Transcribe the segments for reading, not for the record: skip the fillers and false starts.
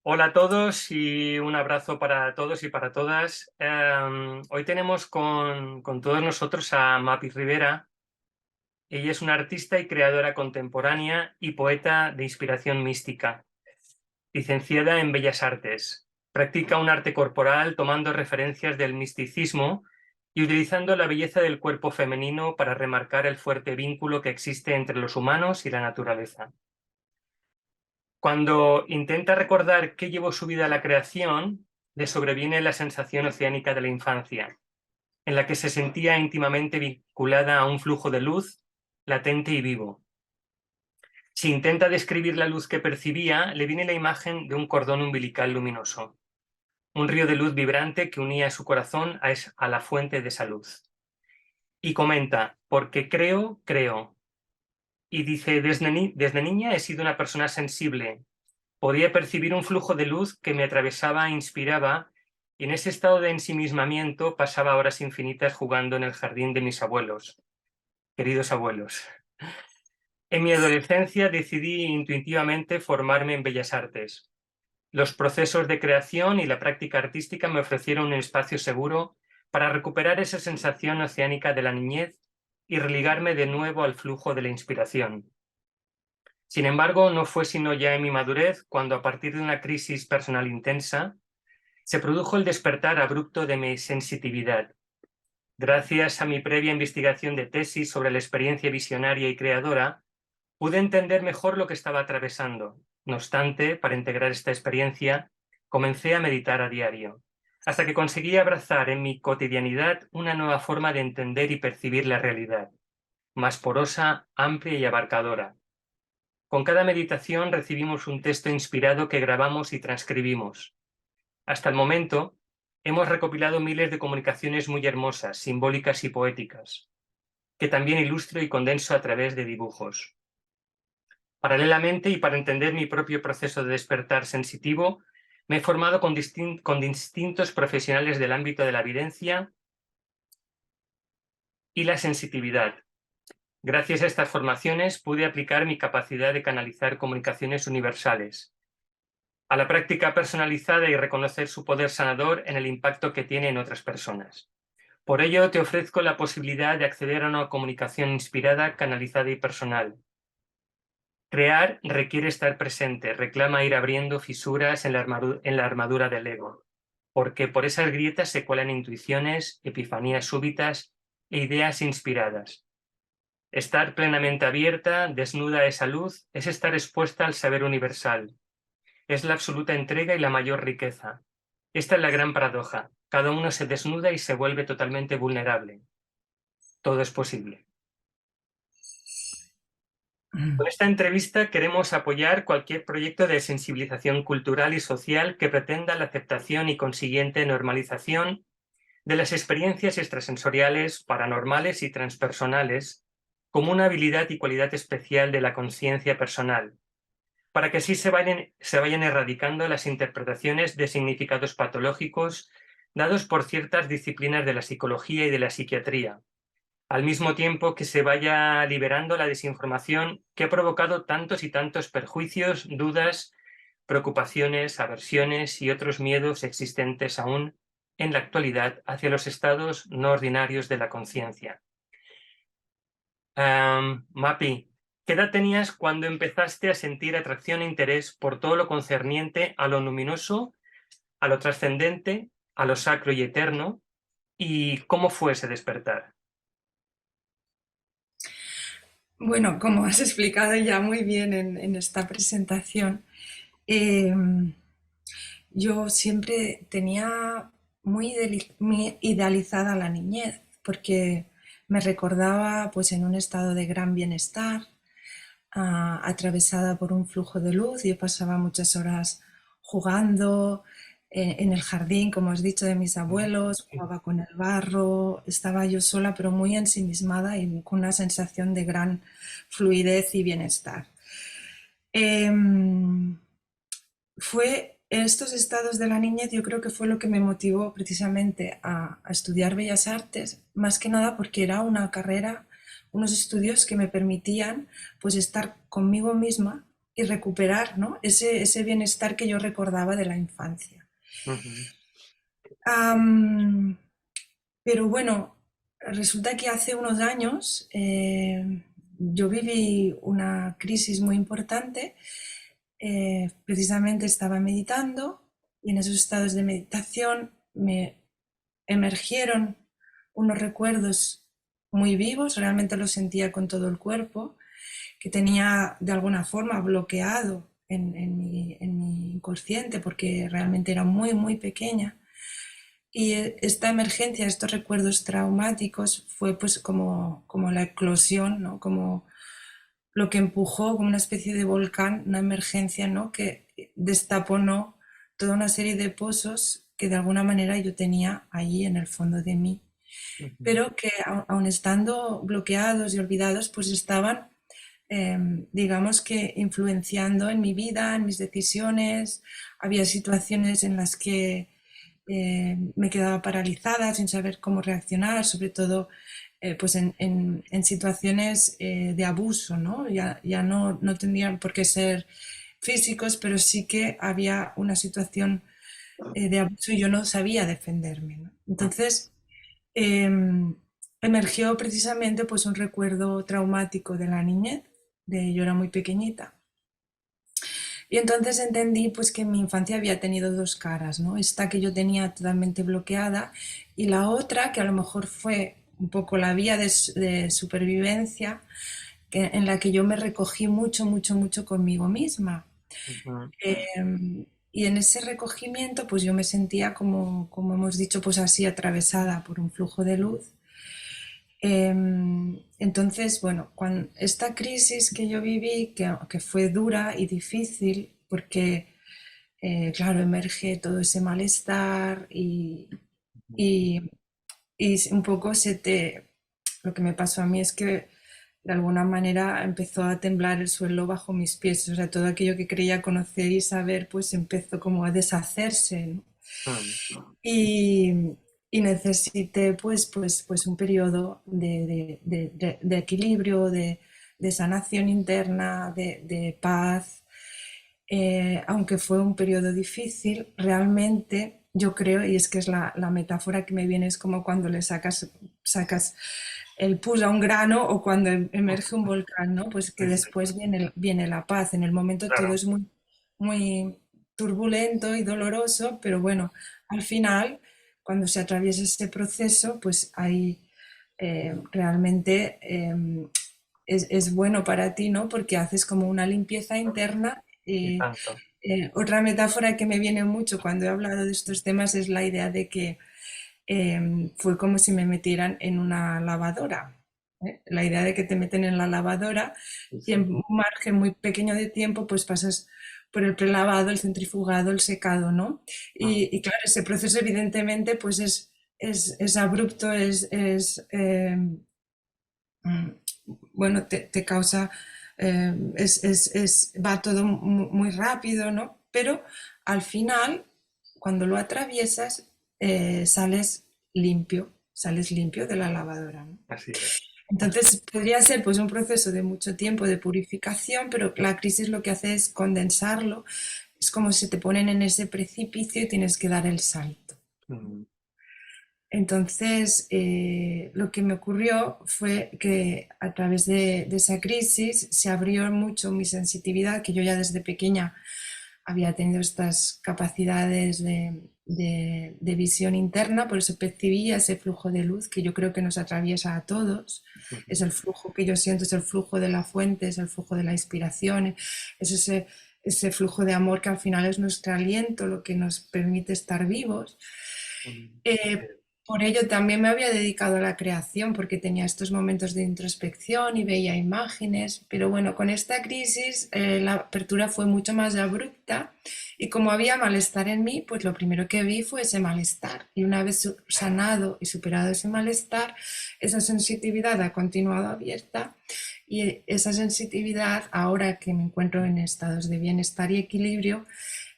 Hola a todos y un abrazo para todos y para todas. Hoy tenemos con todos nosotros a Mapi Rivera. Ella es una artista y creadora contemporánea y poeta de inspiración mística, licenciada en Bellas Artes. Practica un arte corporal tomando referencias del misticismo y utilizando la belleza del cuerpo femenino para remarcar el fuerte vínculo que existe entre los humanos y la naturaleza. Cuando intenta recordar qué llevó su vida a la creación, le sobreviene la sensación oceánica de la infancia, en la que se sentía íntimamente vinculada a un flujo de luz latente y vivo. Si intenta describir la luz que percibía, le viene la imagen de un cordón umbilical luminoso, un río de luz vibrante que unía su corazón a la fuente de esa luz. Y comenta, porque creo, creo. Y dice, desde niña he sido una persona sensible. Podía percibir un flujo de luz que me atravesaba e inspiraba, y en ese estado de ensimismamiento pasaba horas infinitas jugando en el jardín de mis abuelos, queridos abuelos. En mi adolescencia decidí intuitivamente formarme en Bellas Artes. Los procesos de creación y la práctica artística me ofrecieron un espacio seguro para recuperar esa sensación oceánica de la niñez y religarme de nuevo al flujo de la inspiración. Sin embargo, no fue sino ya en mi madurez cuando, a partir de una crisis personal intensa, se produjo el despertar abrupto de mi sensitividad. Gracias a mi previa investigación de tesis sobre la experiencia visionaria y creadora, pude entender mejor lo que estaba atravesando. No obstante, para integrar esta experiencia, comencé a meditar a diario, hasta que conseguí abrazar en mi cotidianidad una nueva forma de entender y percibir la realidad, más porosa, amplia y abarcadora. Con cada meditación recibimos un texto inspirado que grabamos y transcribimos. Hasta el momento, hemos recopilado miles de comunicaciones muy hermosas, simbólicas y poéticas, que también ilustro y condenso a través de dibujos. Paralelamente, y para entender mi propio proceso de despertar sensitivo, me he formado con distintos profesionales del ámbito de la evidencia y la sensitividad. Gracias a estas formaciones pude aplicar mi capacidad de canalizar comunicaciones universales, a la práctica personalizada y reconocer su poder sanador en el impacto que tiene en otras personas. Por ello, te ofrezco la posibilidad de acceder a una comunicación inspirada, canalizada y personal. Crear requiere estar presente, reclama ir abriendo fisuras en la armadura del ego, porque por esas grietas se cuelan intuiciones, epifanías súbitas e ideas inspiradas. Estar plenamente abierta, desnuda a esa luz, es estar expuesta al saber universal. Es la absoluta entrega y la mayor riqueza. Esta es la gran paradoja. Cada uno se desnuda y se vuelve totalmente vulnerable. Todo es posible. Con esta entrevista queremos apoyar cualquier proyecto de sensibilización cultural y social que pretenda la aceptación y consiguiente normalización de las experiencias extrasensoriales, paranormales y transpersonales como una habilidad y cualidad especial de la conciencia personal, para que así se vayan erradicando las interpretaciones de significados patológicos dados por ciertas disciplinas de la psicología y de la psiquiatría, al mismo tiempo que se vaya liberando la desinformación que ha provocado tantos y tantos perjuicios, dudas, preocupaciones, aversiones y otros miedos existentes aún en la actualidad hacia los estados no ordinarios de la conciencia. Mapi, ¿qué edad tenías cuando empezaste a sentir atracción e interés por todo lo concerniente a lo luminoso, a lo trascendente, a lo sacro y eterno? ¿Y cómo fue ese despertar? Bueno, como has explicado ya muy bien en esta presentación, eh, yo siempre tenía muy idealizada la niñez, porque me recordaba pues en un estado de gran bienestar, atravesada por un flujo de luz. Yo pasaba muchas horas jugando en el jardín, como has dicho, de mis abuelos, jugaba con el barro, estaba yo sola, pero muy ensimismada y con una sensación de gran fluidez y bienestar. Em, Fue estos estados de la niñez, yo creo que fue lo que me motivó precisamente a estudiar Bellas Artes, más que nada porque era una carrera, unos estudios que me permitían pues estar conmigo misma y recuperar, ¿no? Ese bienestar que yo recordaba de la infancia. Ujú. Am, pero bueno, resulta que hace unos años yo viví una crisis muy importante. Precisamente estaba meditando y en esos estados de meditación me emergieron unos recuerdos muy vivos, realmente los sentía con todo el cuerpo, que tenía de alguna forma bloqueado en mi inconsciente porque realmente era muy, muy pequeña. Y esta emergencia, estos recuerdos traumáticos fue pues como la eclosión, ¿no? Como lo que empujó, como una especie de volcán, una emergencia, ¿no? Que destapó, ¿no? Toda una serie de pozos que de alguna manera yo tenía allí en el fondo de mí, Ujú. pero que aun estando bloqueados y olvidados, pues estaban, digamos que influenciando en mi vida, en mis decisiones. Había situaciones en las que me quedaba paralizada sin saber cómo reaccionar, sobre todo pues en situaciones de abuso, ¿no? Ya no tendrían por qué ser físicos, pero sí que había una situación de abuso y yo no sabía defenderme, ¿no? Entonces, em, emergió precisamente pues un recuerdo traumático de la niñez, de yo era muy pequeñita. Y entonces entendí pues que mi infancia había tenido dos caras, ¿no? Esta que yo tenía totalmente bloqueada y la otra que a lo mejor fue un poco la vía de supervivencia en la que yo me recogí mucho, mucho, mucho conmigo misma. Ujú. Y en ese recogimiento pues yo me sentía como hemos dicho pues así atravesada por un flujo de luz. Entonces, bueno, esta crisis que yo viví, que fue dura y difícil, porque, claro, emerge todo ese malestar y, y un poco lo que me pasó a mí es que de alguna manera empezó a temblar el suelo bajo mis pies, o sea, todo aquello que creía conocer y saber, pues empezó como a deshacerse, ¿no? Ujú. Y, y necesité pues un periodo de equilibrio, de sanación interna, de paz. Aunque fue un periodo difícil, realmente yo creo, y es que es la metáfora que me viene, es como cuando le sacas el pus a un grano o cuando emerge un volcán, ¿no? Pues que Sí, sí, después viene la paz. En el momento todo claro. es muy, muy turbulento y doloroso, pero bueno, al final, cuando se atraviesa este proceso, pues hay realmente es bueno para ti, ¿no? Porque haces como una limpieza interna. Y tanto. Otra metáfora que me viene mucho cuando he hablado de estos temas es la idea de que fue como si me metieran en una lavadora. La idea de que te meten en la lavadora Sí, y sí. en un margen muy pequeño de tiempo pues pasas por el prelavado, el centrifugado, el secado, ¿no? Mm. Y claro, ese proceso evidentemente pues es abrupto, mm, bueno, te causa, va todo muy rápido, ¿no? Pero al final, cuando lo atraviesas, sales limpio de la lavadora, ¿no? Así es. Así Entonces podría ser pues un proceso de mucho tiempo de purificación, pero la crisis lo que hace es condensarlo. Es como si te ponen en ese precipicio y tienes que dar el salto. es. Mm. Entonces, lo que me ocurrió fue que a través de esa crisis se abrió mucho mi sensitividad, que yo ya desde pequeña había tenido estas capacidades de visión interna, por eso percibía ese flujo de luz que yo creo que nos atraviesa a todos. Es Ujú. el flujo que yo siento, es el flujo de la fuente, es el flujo de la inspiración, es ese flujo de amor que al final es nuestro aliento, lo que nos permite estar vivos. Mm. Así Eh, es. por ello también me había dedicado a la creación porque tenía estos momentos de introspección y veía imágenes, pero bueno, con esta crisis la apertura fue mucho más abrupta y como había malestar en mí, pues lo primero que vi fue ese malestar y una vez sanado y superado ese malestar, esa sensitividad ha continuado abierta y esa sensitividad, ahora que me encuentro en estados de bienestar y equilibrio,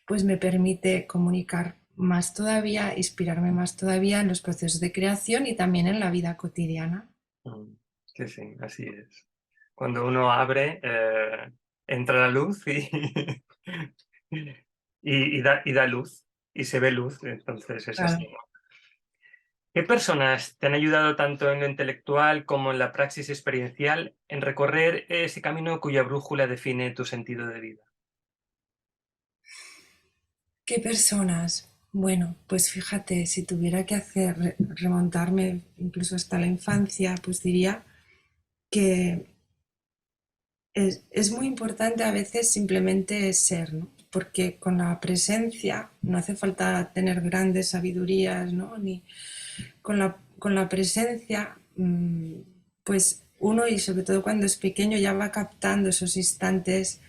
pues me permite comunicar más todavía, inspirarme más todavía en los procesos de creación y también en la vida cotidiana. Mm. Sí, sí, así es. Cuando uno abre entra la luz y da luz, y se ve luz, entonces es Claro. así, ¿no? ¿Qué personas te han ayudado tanto en lo intelectual como en la praxis experiencial en recorrer ese camino cuya brújula define tu sentido de vida? ¿Qué personas? Bueno, pues fíjate, si tuviera que remontarme incluso hasta la infancia, pues diría que es muy importante a veces simplemente ser, ¿no? Porque con la presencia no hace falta tener grandes sabidurías, ¿no? Ni con la presencia, pues uno, y sobre todo cuando es pequeño, ya va captando esos instantes,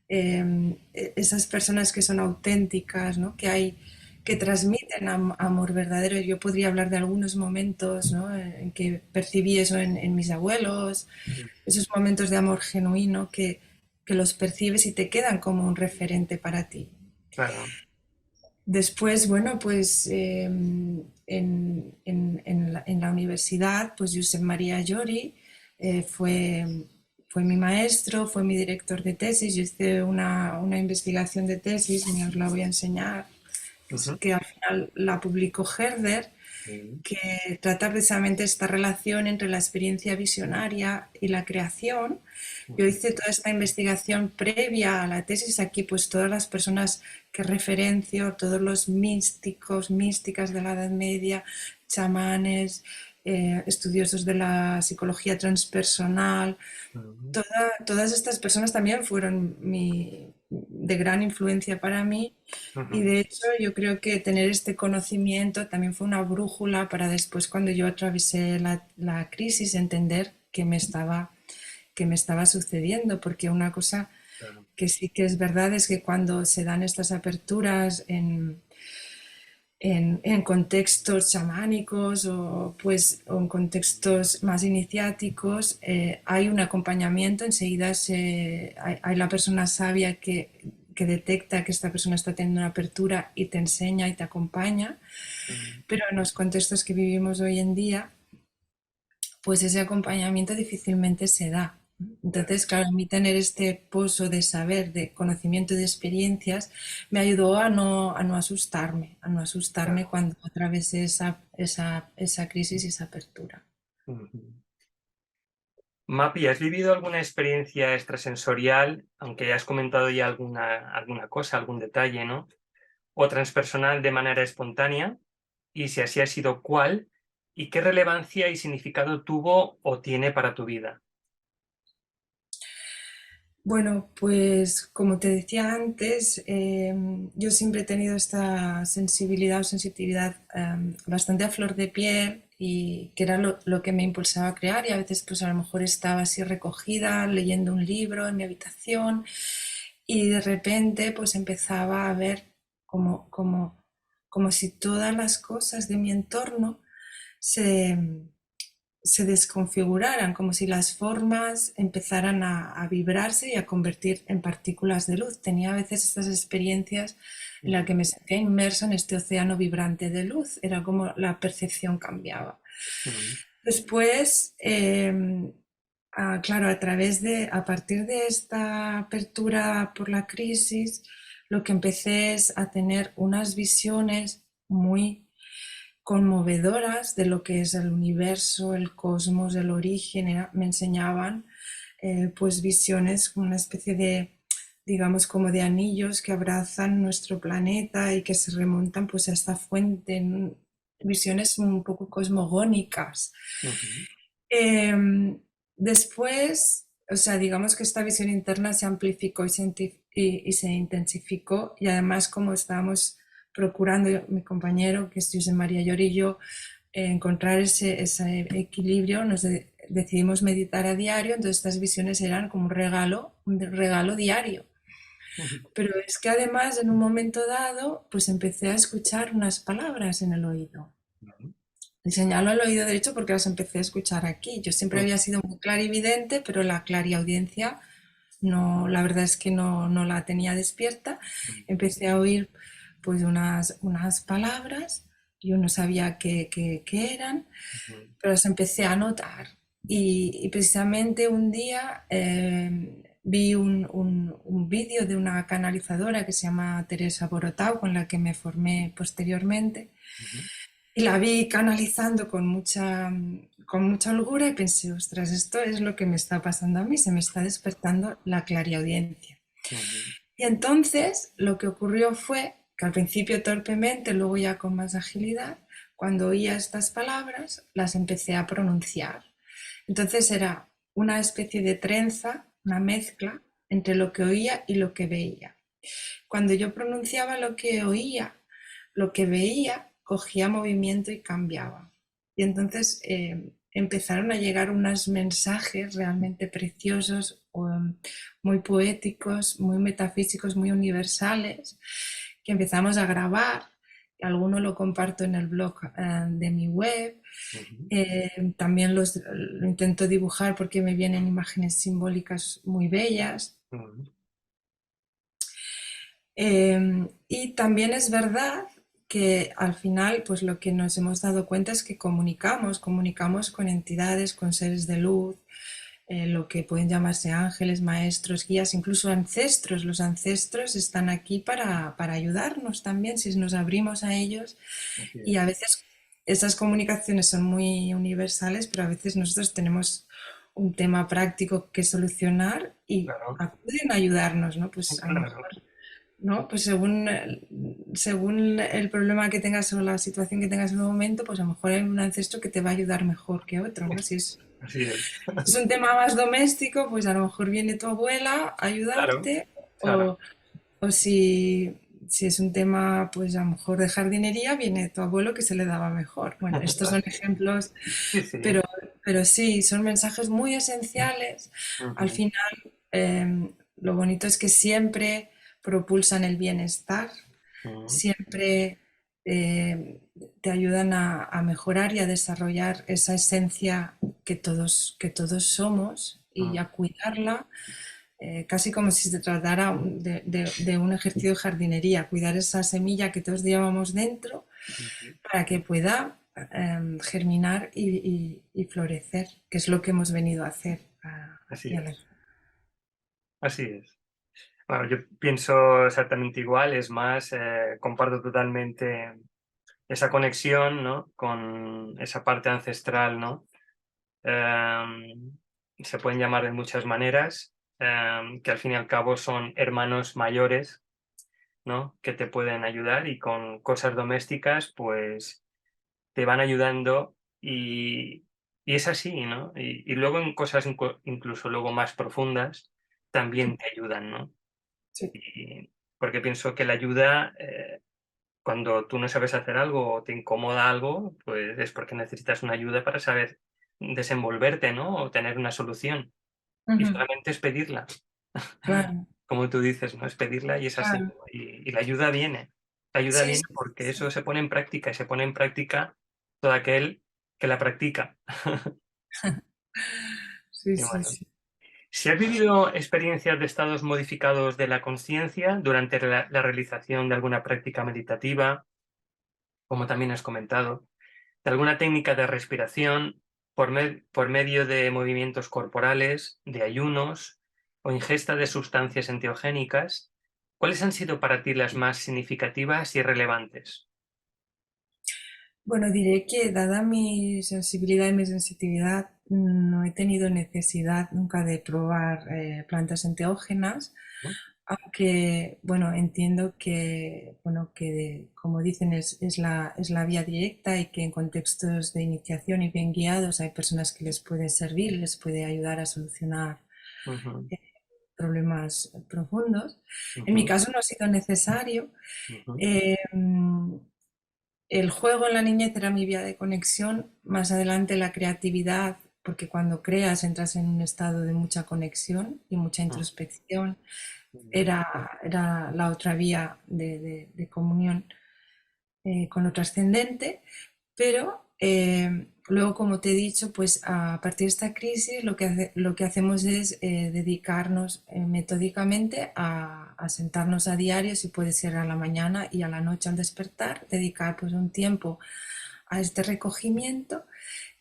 esas personas que son auténticas, ¿no? Que transmiten amor verdadero. Yo podría hablar de algunos momentos, ¿no? En que percibí eso en mis abuelos, esos momentos de amor genuino que los percibes y te quedan como un referente para ti. Claro. Después, bueno, pues en la universidad, pues Josep María Llori fue mi maestro, fue mi director de tesis. Yo hice una investigación de tesis, y os la voy a enseñar, Ujú. que al final la publicó Herder, Sí. que trata precisamente esta relación entre la experiencia visionaria y la creación. Yo Ujú. hice toda esta investigación previa a la tesis. Aquí pues todas las personas que referencio, todos los místicos, místicas de la Edad Media, chamanes, estudiosos de la psicología transpersonal, Ujú. todas estas personas también fueron de gran influencia para mí, y Ujú. de hecho yo creo que tener este conocimiento también fue una brújula para después, cuando yo atravesé la crisis, entender qué me estaba sucediendo, porque una cosa Claro. que sí que es verdad es que cuando se dan estas aperturas en contextos chamánicos o en contextos más iniciáticos, hay un acompañamiento, enseguida hay la persona sabia que detecta que esta persona está teniendo una apertura y te enseña y te acompaña, Ujú. pero en los contextos que vivimos hoy en día, pues ese acompañamiento difícilmente se da. Claro. Entonces, claro, a mí tener este pozo de saber, de conocimiento, de experiencias, me ayudó a no asustarme Claro. cuando atravesé esa crisis y esa apertura. Ujú. Mapi, ¿has vivido alguna experiencia extrasensorial, aunque has comentado ya alguna cosa, algún detalle, ¿no? O transpersonal de manera espontánea? Y si así ha sido, ¿cuál? ¿Y qué relevancia y significado tuvo o tiene para tu vida? Bueno, pues como te decía antes, yo siempre he tenido esta sensibilidad o sensitividad bastante a flor de piel, y que era lo que me impulsaba a crear, y a veces pues a lo mejor estaba así recogida leyendo un libro en mi habitación, y de repente pues empezaba a ver como, como, como si todas las cosas de mi entorno se, se desconfiguraran, como si las formas empezaran a vibrarse y a convertir en partículas de luz. Tenía a veces estas experiencias en las Ujú. que me sentía inmersa en este océano vibrante de luz. Era como la percepción cambiaba. Ujú. Después, claro, a partir de esta apertura por la crisis, lo que empecé es a tener unas visiones muy conmovedoras de lo que es el universo, el cosmos, el origen. Me enseñaban pues visiones, una especie de, digamos, como de anillos que abrazan nuestro planeta y que se remontan pues a esta fuente, visiones un poco cosmogónicas. Ujú. Eh, Después, o sea, digamos que esta visión interna se amplificó y se intensificó, y además, como estábamos procurando, mi compañero, que es José María Llorillo, encontrar ese equilibrio, decidimos meditar a diario. Entonces estas visiones eran como un regalo diario. Ujú. Pero es que además, en un momento dado, pues empecé a escuchar unas palabras en el oído. Y señalo el oído derecho porque las empecé a escuchar aquí. Yo siempre Ujú. había sido muy clarividente, pero la clariaudiencia no, la verdad es que no la tenía despierta. Empecé a oír pues unas palabras, yo no sabía qué eran, Ujú. pero las empecé a notar. Y precisamente un día, vi un vídeo de una canalizadora que se llama Teresa Borotau, con la que me formé posteriormente, Ujú. y la vi canalizando con mucha holgura y pensé, ostras, esto es lo que me está pasando a mí, se me está despertando la clariaudiencia. Ujú. Y entonces lo que ocurrió fue que al principio torpemente, luego ya con más agilidad, cuando oía estas palabras, las empecé a pronunciar. Entonces era una especie de trenza, una mezcla entre lo que oía y lo que veía. Cuando yo pronunciaba lo que oía, lo que veía cogía movimiento y cambiaba. Y entonces empezaron a llegar unos mensajes realmente preciosos, muy poéticos, muy metafísicos, muy universales, que empezamos a grabar. Alguno lo comparto en el blog de mi web. Ujú. También lo intento dibujar porque me vienen imágenes simbólicas muy bellas. Ujú. Y también es verdad que al final, pues lo que nos hemos dado cuenta es que comunicamos con entidades, con seres de luz, lo que pueden llamarse ángeles, maestros, guías, incluso ancestros. Los ancestros están aquí para ayudarnos también si nos abrimos a ellos. Así Y a es. veces esas comunicaciones son muy universales, pero a veces nosotros tenemos un tema práctico que solucionar y Claro, acuden a ayudarnos, ¿no? Pues a lo claro. mejor, ¿no? Pues según el problema que tengas o la situación que tengas en un momento, pues a lo mejor hay un ancestro que te va a ayudar mejor que otro, ¿no? Así es. Si es un tema más doméstico, pues a lo mejor viene tu abuela a Claro, ayudarte, claro. o si es un tema, pues a lo mejor de jardinería, viene tu abuelo que se le daba mejor. Bueno, estos son ejemplos, Sí, sí. pero, pero sí, son mensajes muy esenciales. Al Ujú. final, lo bonito es que siempre propulsan el bienestar, Ujú. siempre eh, te ayudan a mejorar y a desarrollar esa esencia que todos somos y Ujú. a cuidarla, casi como si se tratara de un ejercicio de jardinería, cuidar esa semilla que todos llevamos dentro Ujú. para que pueda germinar y florecer, que es lo que hemos venido a hacer Así aquí a la... es. Así es. Bueno, yo pienso exactamente igual, es más, comparto totalmente esa conexión, ¿no? Con esa parte ancestral, ¿no? Se pueden llamar de muchas maneras, que al fin y al cabo son hermanos mayores, ¿no? Que te pueden ayudar y con cosas domésticas, pues te van ayudando y es así, ¿no? Y luego en cosas incluso luego más profundas también te ayudan, ¿no? Sí. Y porque pienso que la ayuda, cuando tú no sabes hacer algo o te incomoda algo, pues es porque necesitas una ayuda para saber desenvolverte, ¿no? O tener una solución. Y Ujú. solamente es pedirla, Claro, como tú dices, ¿no? Es pedirla y es así, claro. ¿no? Y la ayuda viene. La ayuda Sí, viene sí, porque sí. eso se pone en práctica y se pone en práctica todo aquel que la practica. Sí, Y sí, bueno, sí. si has vivido experiencias de estados modificados de la conciencia durante la realización de alguna práctica meditativa, como también has comentado, de alguna técnica de respiración por medio de movimientos corporales, de ayunos o ingesta de sustancias enteogénicas, ¿cuáles han sido para ti las más significativas y relevantes? Bueno, diré que dada mi sensibilidad y mi sensitividad, no he tenido necesidad nunca de probar plantas enteógenas, ¿No? aunque, bueno, entiendo bueno, como dicen, es la vía directa y que en contextos de iniciación y bien guiados hay personas que les puede servir, les puede ayudar a solucionar Ujú. eh, problemas profundos. En mi Ujú. caso no ha sido necesario. Ujú. Eh, el juego en la niñez era mi vía de conexión, más adelante la creatividad, porque cuando creas entras en un estado de mucha conexión y mucha introspección, Ujú. era la otra vía de comunión con lo trascendente, pero luego, como te he dicho, pues a partir de esta crisis lo que hacemos es dedicarnos metódicamente a sentarnos a diario, si puede ser a la mañana y a la noche al despertar, dedicar pues un tiempo a este recogimiento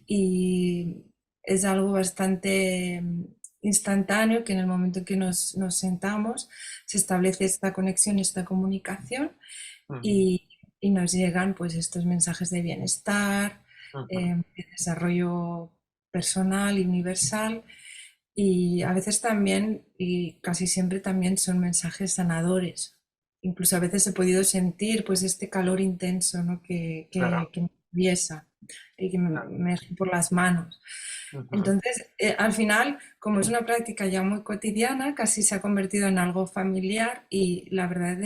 y es algo bastante instantáneo, que en el momento en que nos sentamos se establece esta conexión, esta comunicación Ujú, y, y nos llegan pues estos mensajes de bienestar, ujú. de desarrollo personal y universal y a veces también, y casi siempre también son mensajes sanadores. Incluso a veces he podido sentir pues este calor intenso, ¿no? Claro, que me atraviesa y que claro. me eje por las manos. Ujú, Entonces, al final, como es una práctica ya muy cotidiana, casi se ha convertido en algo familiar y la verdad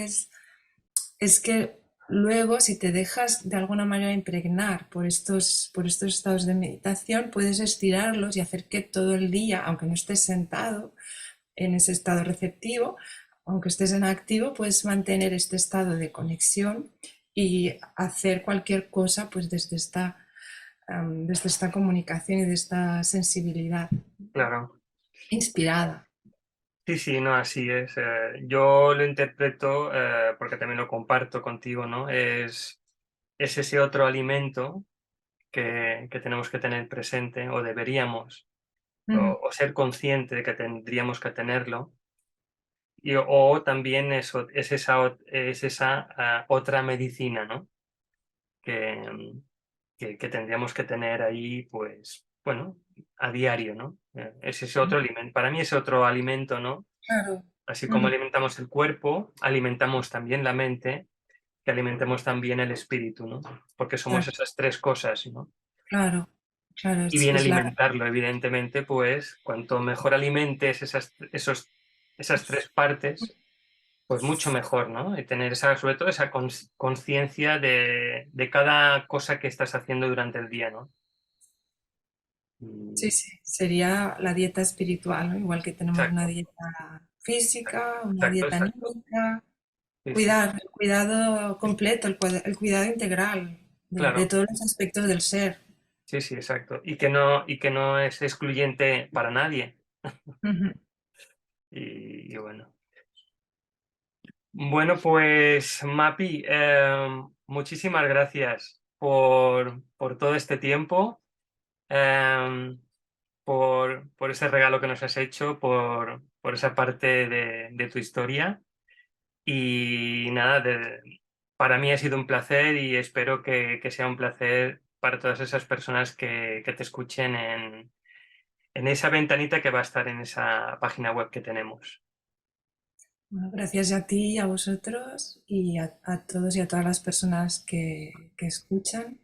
es que luego, si te dejas de alguna manera impregnar por estos estados de meditación, puedes estirarlos y hacer que todo el día, aunque no estés sentado en ese estado receptivo, aunque estés en activo, puedes mantener este estado de conexión y hacer cualquier cosa pues desde esta comunicación y de esta sensibilidad claro. inspirada. Sí, sí, no, así es. Yo lo interpreto, porque también lo comparto contigo, ¿no? Es ese otro alimento que tenemos que tener presente, o deberíamos, Ujú. o ser consciente de que tendríamos que tenerlo. O también es esa otra medicina, ¿no? Que, que tendríamos que tener ahí, pues, bueno, a diario, ¿no? Es ese otro alimento. Para mí es otro alimento, ¿no? Claro. Así como Ujú. alimentamos el cuerpo, alimentamos también la mente, que alimentemos también el espíritu, ¿no? Porque somos Exacto. esas tres cosas, ¿no? Claro, claro, Y bien es la... alimentarlo, evidentemente, pues cuanto mejor alimentes esas tres partes, pues mucho mejor, ¿no? Y tener esa, sobre todo esa conciencia de cada cosa que estás haciendo durante el día, ¿no? Sí, Y- sí, sería la dieta espiritual, ¿no? Igual que tenemos una Exacto, dieta física, una exacto, dieta exacto. anímica, Sí, sí, cuidar, el cuidado completo, el cuidado integral de claro. todos los aspectos del ser. Sí, sí, exacto. Y que no es excluyente para nadie. Ujú. Y bueno. Bueno, pues Mapi, muchísimas gracias por todo este tiempo, em, por ese regalo que nos has hecho, por esa parte de tu historia. Y nada, para mí ha sido un placer y espero que sea un placer para todas esas personas que te escuchen en esa ventanita que va a estar en esa página web que tenemos. Bueno, gracias a ti y a vosotros y a todos y a todas las personas que escuchan.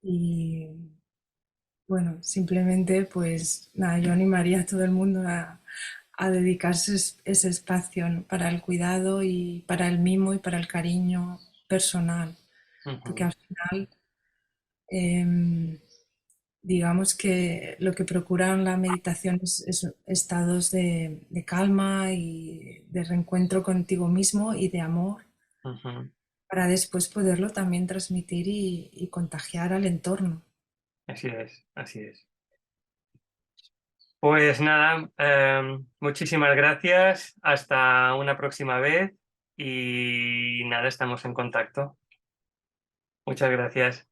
Y bueno, simplemente pues nada, yo animaría a todo el mundo a dedicarse ese espacio, ¿no? Para el cuidado y para el mimo y para el cariño personal, porque Ujú. al final em, digamos que lo que procuran la meditación es estados de calma y de reencuentro contigo mismo y de amor Ujú. para después poderlo también transmitir y contagiar al entorno. Así es, así es. Pues nada, muchísimas gracias. Hasta una próxima vez y nada, estamos en contacto. Muchas gracias.